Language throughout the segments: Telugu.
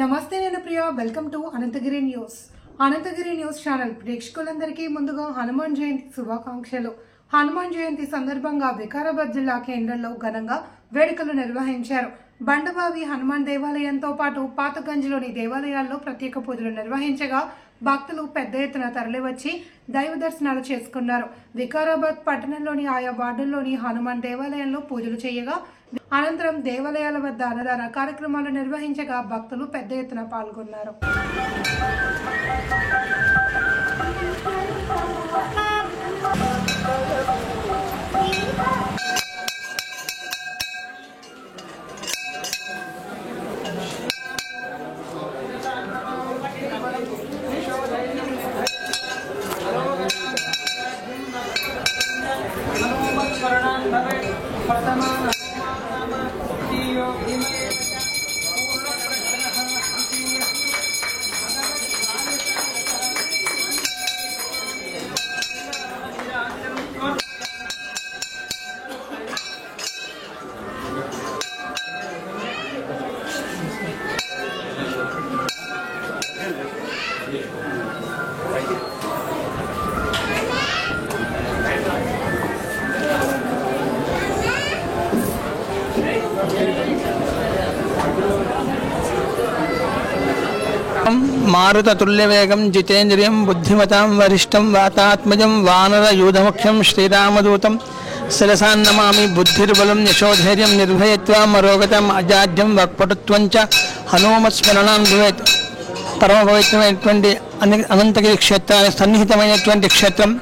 నమస్తే, నేను Priya. Welcome to Anantagiri news. Anantagiri news channel ప్రేక్షకులందరికీ ముందుగా హనుమాన్ జయంతి శుభాకాంక్షలు. హనుమాన్ జయంతి సందర్భంగా వికారాబాద్ జిల్లా కేంద్రంలో ఘనంగా వేడుకలు నిర్వహించారు. బండబావి హనుమాన్ దేవాలయంతో పాటు పాతగంజ్లోని దేవాలయాల్లో ప్రత్యేక పూజలు నిర్వహించగా భక్తులు పెద్ద ఎత్తున తరలివచ్చి దైవ దర్శనాలు చేసుకున్నారు. వికారాబాద్ పట్టణంలోని ఆయా వార్డుల్లోని హనుమాన్ దేవాలయంలో పూజలు చేయగా అనంతరం దేవాలయాల వద్ద అన్నదాన కార్యక్రమాలు నిర్వహించగా భక్తులు పెద్ద ఎత్తున పాల్గొన్నారు. మారుతతుల్యవేగం జితేంద్రియం బుద్ధిమతాం వరిష్టం వాతాత్మజం వానరయూధముఖ్యం శ్రీరామదూతం శిరసాన్నమామి. బుద్ధిర్బలం యశోధైర్యం నిర్భయత్వం అరోగతం అజాడ్యం వక్పటుత్వం చ హనుమత్స్మరణాన్ భవేత్. పరమ పవిత్రమైనటువంటి అనంతగిరి క్షేత్రానికి సన్నిహితమైనటువంటి క్షేత్రం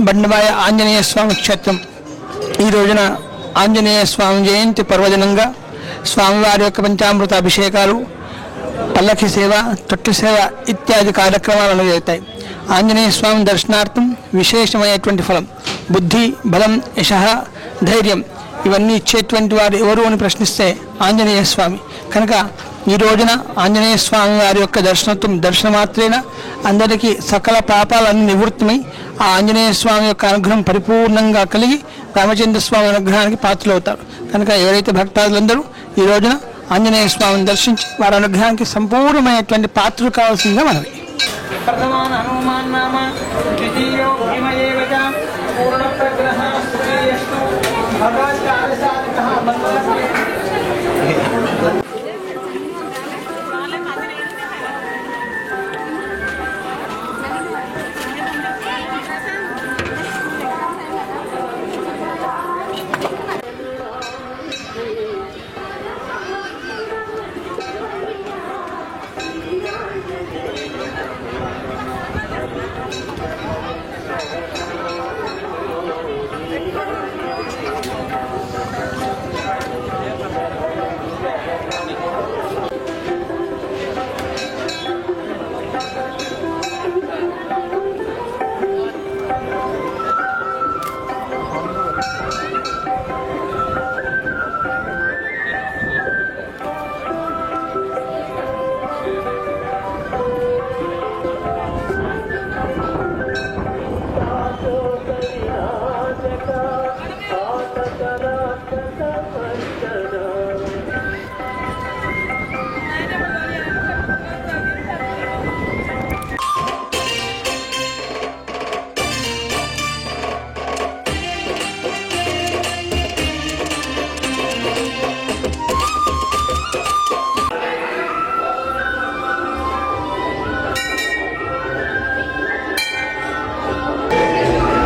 బండబాయ ఆంజనేయ స్వామి క్షేత్రం. ఈ రోజున ఆంజనేయ స్వామి జయంతి పర్వదినంగా స్వామివారి యొక్క పంచామృత అభిషేకాలు, పల్లకి సేవ, తొట్టి సేవ ఇత్యాది కార్యక్రమాలు జరుగుతాయి. ఆంజనేయ స్వామి దర్శనార్థం విశేషమైనటువంటి ఫలం బుద్ధి, బలం, యశ, ధైర్యం ఇవన్నీ ఇచ్చేటువంటి వారు ఎవరు అని ప్రశ్నిస్తే ఆంజనేయ స్వామి. కనుక ఈ రోజున ఆంజనేయ స్వామి వారి యొక్క దర్శనమాత్రేన అందరికీ సకల పాపాలన్నీ నివృత్తమై ఆ ఆంజనేయ స్వామి యొక్క అనుగ్రహం పరిపూర్ణంగా కలిగి రామచంద్ర స్వామి అనుగ్రహానికి పాత్రలవుతారు. కనుక ఎవరైతే భక్తాదులందరూ ఈ రోజున ఆంజనేయ స్వామిని దర్శించి వారి అనుగ్రహానికి సంపూర్ణమైనటువంటి పాత్రలు కావాల్సిందిగా మనవి.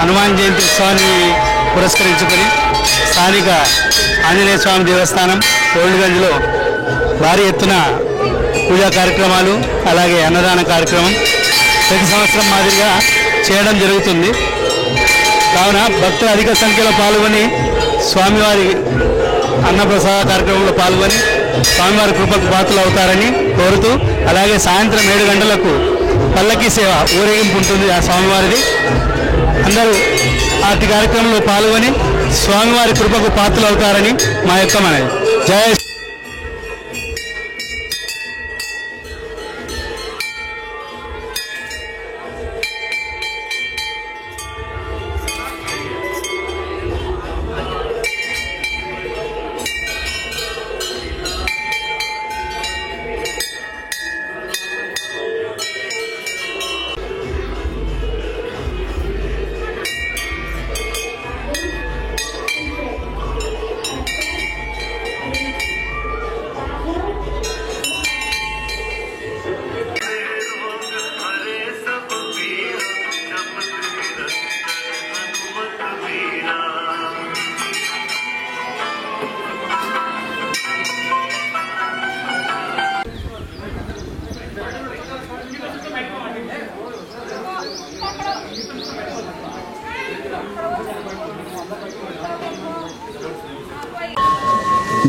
హనుమాన్ జయంతి ఉత్సవాన్ని పురస్కరించుకొని స్థానిక ఆంజనేయ స్వామి దేవస్థానం ఓల్డ్గంజ్లో భారీ ఎత్తున పూజా కార్యక్రమాలు అలాగే అన్నదాన కార్యక్రమం ప్రతి సంవత్సరం మాదిరిగా చేయడం జరుగుతుంది. కావున భక్తులు అధిక సంఖ్యలో పాల్గొని స్వామివారి అన్నప్రసాద కార్యక్రమంలో పాల్గొని స్వామివారి కృపకు పాత్రలు అవుతారని కోరుతూ, అలాగే సాయంత్రం 7 గంటలకు పల్లకి సేవ ఊరేగింపు ఉంటుంది ఆ స్వామివారిది. అందరూ అట్టి కార్యక్రమంలో పాల్గొని స్వామివారి కృపకు పాత్రలు అవుతారని మా యొక్క మనవి. జయ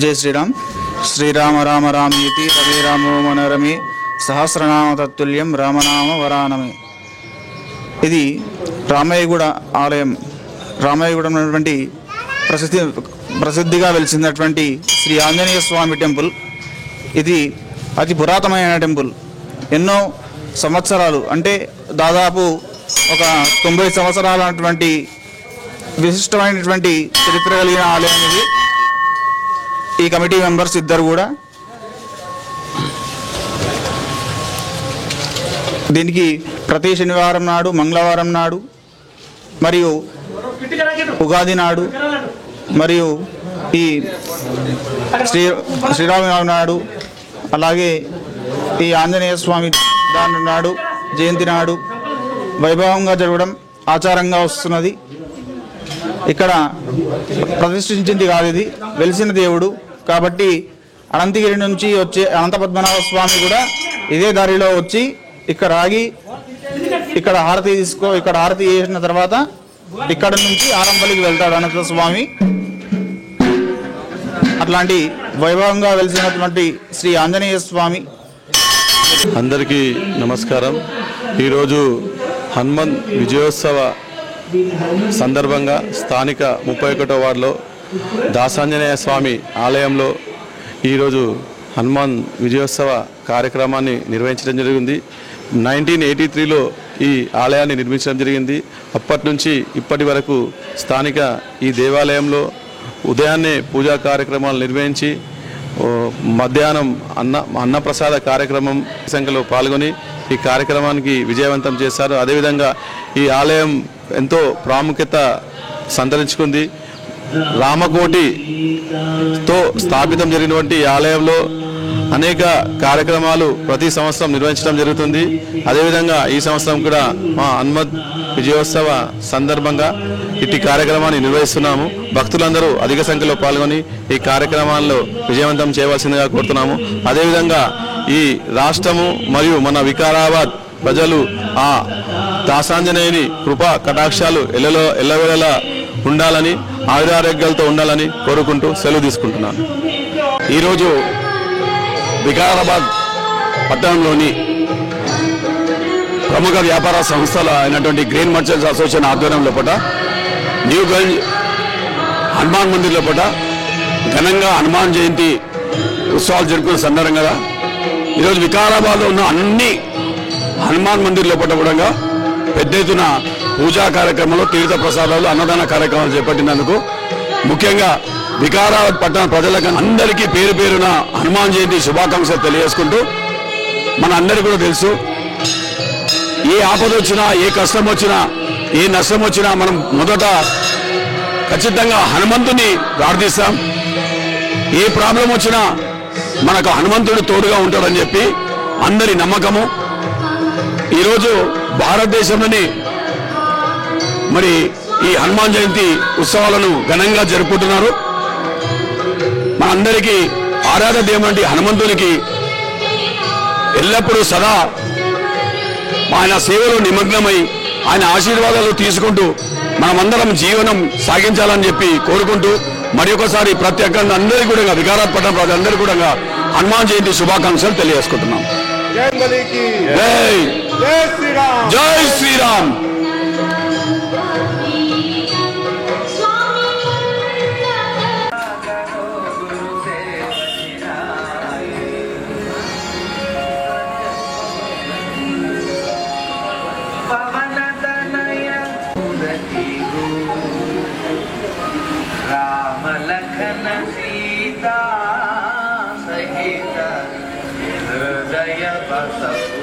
జై శ్రీరామ్. శ్రీరామ రామ రామేతి రమే రామో మనోరమే సహస్రనామ తత్తుల్యం రామనామ వరానమే. ఇది రామయ్యగూడ ఆలయం. రామయ్యగూడెం ఉన్నటువంటి ప్రసిద్ధిగా వెలిసినటువంటి శ్రీ ఆంజనేయ స్వామి టెంపుల్. ఇది అతి పురాతనమైన టెంపుల్. ఎన్నో సంవత్సరాలు అంటే దాదాపు ఒక 90 సంవత్సరాలటువంటి విశిష్టమైనటువంటి చరిత్ర కలిగిన ఆలయం ఇది. ఈ కమిటీ మెంబర్స్ ఇద్దరు కూడా దీనికి ప్రతి శనివారం నాడు, మంగళవారం నాడు మరియు ఉగాది నాడు మరియు ఈ శ్రీరామనవమి నాడు అలాగే ఈ ఆంజనేయ స్వామి దాని నాడు జయంతి నాడు వైభవంగా జరగడం ఆచారంగా వస్తున్నది. ఇక్కడ ప్రతిష్ఠించింది కాదు, ఇది వెలిసిన దేవుడు కాబట్టి అనంతగిరి నుంచి వచ్చే అనంత పద్మనాభ స్వామి కూడా ఇదే దారిలో వచ్చి ఇక్కడ ఆగి ఇక్కడ హారతి చేసిన తర్వాత ఇక్కడ నుంచి ఆరంపల్లికి వెళ్తాడు అనంత స్వామి. అట్లాంటి వైభవంగా వెలిసినటువంటి శ్రీ ఆంజనేయ స్వామి. అందరికీ నమస్కారం. ఈరోజు హనుమాన్ విజయోత్సవ సందర్భంగా స్థానిక 31వ వార్డులో దాసాంజనేయ స్వామి ఆలయంలో ఈరోజు హనుమాన్ విజయోత్సవ కార్యక్రమాన్ని నిర్వహించడం జరిగింది. 1983లో ఈ ఆలయాన్ని నిర్మించడం జరిగింది. అప్పటి నుంచి ఇప్పటి వరకు స్థానిక ఈ దేవాలయంలో ఉదయాన్నే పూజా కార్యక్రమాలు నిర్వహించి మధ్యాహ్నం అన్నప్రసాద కార్యక్రమం సంఖ్యలో పాల్గొని ఈ కార్యక్రమానికి విజయవంతం చేశారు. అదేవిధంగా ఈ ఆలయం ఎంతో ప్రాముఖ్యత సంతరించుకుంది. రామకోటితో స్థాపితం జరిగినటువంటి ఆలయంలో అనేక కార్యక్రమాలు ప్రతి సంవత్సరం నిర్వహించడం జరుగుతుంది. అదేవిధంగా ఈ సంవత్సరం కూడా మా హనుమత్ విజయోత్సవ సందర్భంగా ఇట్టి కార్యక్రమాన్ని నిర్వహిస్తున్నాము. భక్తులందరూ అధిక సంఖ్యలో పాల్గొని ఈ కార్యక్రమాల్లో విజయవంతం చేయవలసిందిగా కోరుతున్నాము. అదేవిధంగా ఈ రాష్ట్రము మరియు మన వికారాబాద్ ప్రజలు ఆ దాసాంజనేయుని కృపా కటాక్షాలు ఎల్లవేళలా ఉండాలని, ఆయురారోగ్యాలతో ఉండాలని కోరుకుంటూ సెలవు తీసుకుంటున్నాను. ఈరోజు వికారాబాద్ పట్టణంలోని ప్రముఖ వ్యాపార సంస్థల అయినటువంటి గ్రెయిన్ మర్చెంట్స్ అసోసియేషన్ ఆధ్వర్యం లోపల న్యూగంజ్ హనుమాన్ మందిర్ లోపల ఘనంగా హనుమాన్ జయంతి ఉత్సవాలు జరుపుకునే సందర్భంగా ఈరోజు వికారాబాద్లో ఉన్న అన్ని హనుమాన్ మందిర్ లోపల కూడా పెద్ద ఎత్తున పూజా కార్యక్రమాలు, తీర్థ ప్రసాదాలు, అన్నదాన కార్యక్రమాలు చేపట్టినందుకు ముఖ్యంగా వికారాబాద్ పట్టణ ప్రజలకు అందరికీ పేరు పేరున హనుమాన్ జయంతి శుభాకాంక్షలు తెలియజేసుకుంటూ, మన అందరికీ కూడా తెలుసు ఏ ఆపద వచ్చినా, ఏ కష్టం వచ్చినా, ఏ నష్టం వచ్చినా మనం మొదట ఖచ్చితంగా హనుమంతుని ప్రార్థిస్తాం. ఏ ప్రాబ్లం వచ్చినా మనకు హనుమంతుడు తోడుగా ఉంటాడని చెప్పి అందరి నమ్మకము. ఈరోజు భారతదేశంలోని మరి ఈ హనుమాన్ జయంతి ఉత్సవాలను ఘనంగా జరుపుకుంటున్నారు. మనందరికీ ఆరాధన దేవుడి హనుమంతునికి ఎల్లప్పుడూ సదా ఆయన సేవలో నిమగ్నమై ఆయన ఆశీర్వాదాలు తీసుకుంటూ మనమందరం జీవనం సాగించాలని చెప్పి కోరుకుంటూ మరి ఒకసారి ప్రత్యేకంగా అందరికీ కూడా వికారాబాద్ పట్టణ ప్రజలందరికీ కూడా హనుమాన్ జయంతి శుభాకాంక్షలు తెలియజేసుకుంటున్నాం. జై శ్రీరామ్. राम लखन सीता सहित हृदय बसव